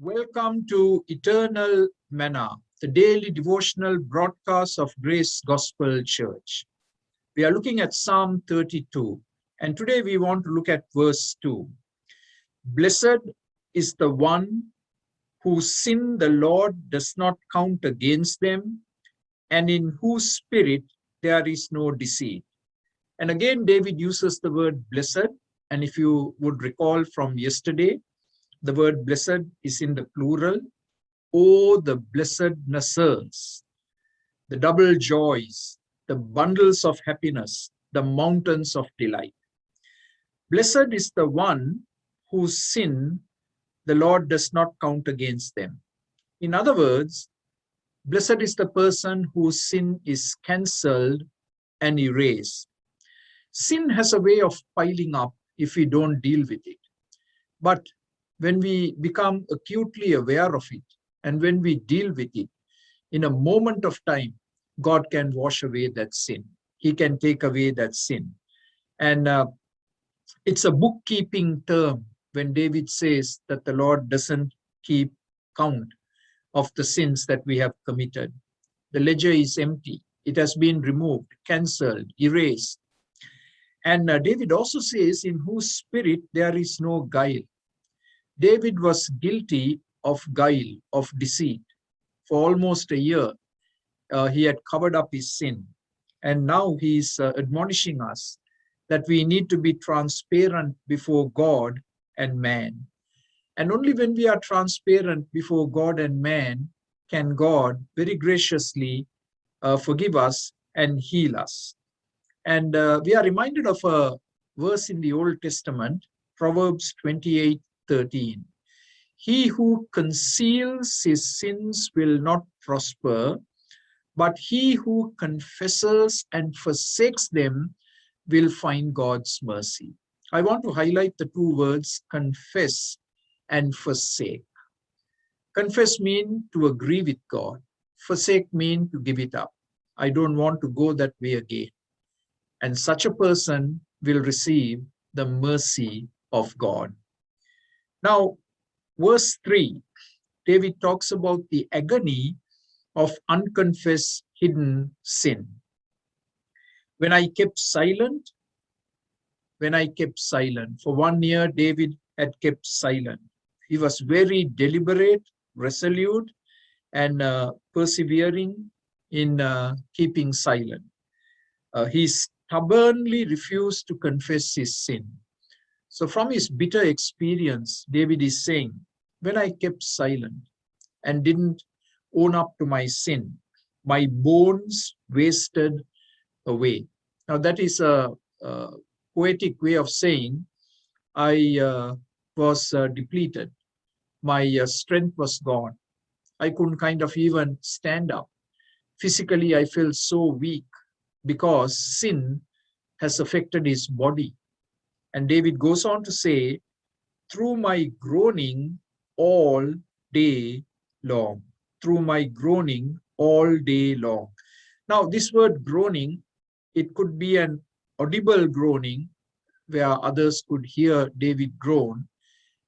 Welcome to Eternal Manna, the daily devotional broadcast of Grace Gospel Church. We are looking at Psalm 32, and today we want to look at verse 2. Blessed is the one whose sin the Lord does not count against them, and in whose spirit there is no deceit. And again, David uses the word blessed, and if you would recall from yesterday, the word blessed is in the plural. Oh, the blessednesses, the double joys, the bundles of happiness, the mountains of delight. Blessed is the one whose sin the Lord does not count against them. In other words, blessed is the person whose sin is cancelled and erased. Sin has a way of piling up if we don't deal with it. But when we become acutely aware of it and when we deal with it, in a moment of time, God can wash away that sin. He can take away that sin. And it's a bookkeeping term when David says that the Lord doesn't keep count of the sins that we have committed. The ledger is empty. It has been removed, cancelled, erased. And David also says, in whose spirit there is no guile. David was guilty of guile, of deceit. For almost a year, he had covered up his sin. And now he is admonishing us that we need to be transparent before God and man. And only when we are transparent before God and man can God very graciously forgive us and heal us. And we are reminded of a verse in the Old Testament, Proverbs 28:13. He who conceals his sins will not prosper, but he who confesses and forsakes them will find God's mercy. I want to highlight the two words, confess and forsake. Confess means to agree with God. Forsake means to give it up. I don't want to go that way again. And such a person will receive the mercy of God. Now, verse 3, David talks about the agony of unconfessed hidden sin. When I kept silent, for 1 year, David had kept silent. He was very deliberate, resolute, and persevering in keeping silent. He stubbornly refused to confess his sin. So from his bitter experience, David is saying, when I kept silent and didn't own up to my sin, my bones wasted away. Now that is a poetic way of saying I was depleted. My strength was gone. I couldn't kind of even stand up. Physically, I felt so weak because sin has affected his body. And David goes on to say, through my groaning all day long. Through my groaning all day long. Now, this word groaning, it could be an audible groaning where others could hear David groan.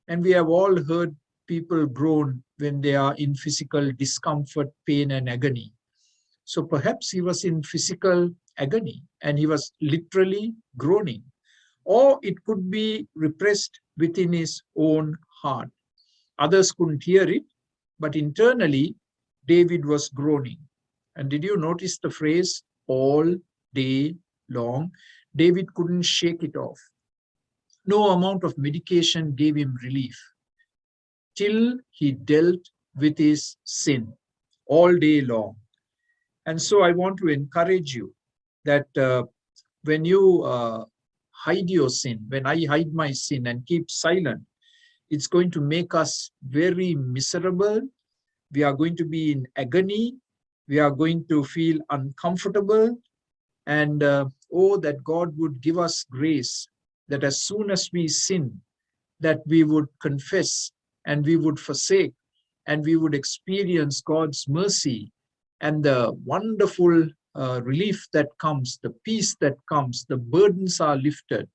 And we have all heard people groan when they are in physical discomfort, pain, and agony. So perhaps he was in physical agony and he was literally groaning. Or it could be repressed within his own heart. Others couldn't hear it, but internally, David was groaning. And did you notice the phrase, all day long? David couldn't shake it off. No amount of medication gave him relief till he dealt with his sin all day long. And so I want to encourage you that when you hide your sin, when I hide my sin and keep silent, it's going to make us very miserable. We are going to be in agony. We are going to feel uncomfortable. And oh, that God would give us grace that as soon as we sin, that we would confess and we would forsake and we would experience God's mercy and the wonderful relief that comes, the peace that comes, the burdens are lifted.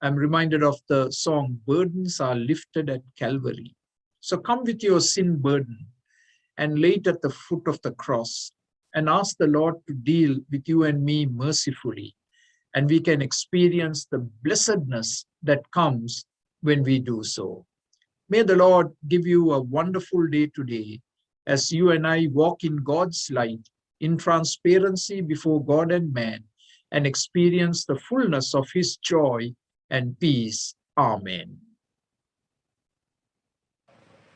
I'm reminded of the song, Burdens Are Lifted at Calvary. So come with your sin burden and lay it at the foot of the cross and ask the Lord to deal with you and me mercifully. And we can experience the blessedness that comes when we do so. May the Lord give you a wonderful day today as you and I walk in God's light, in transparency before God and man, and experience the fullness of his joy and peace. Amen.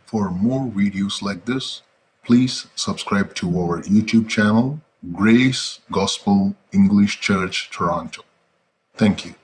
For more videos like this, please subscribe to our YouTube channel, Grace Gospel English Church Toronto. Thank you.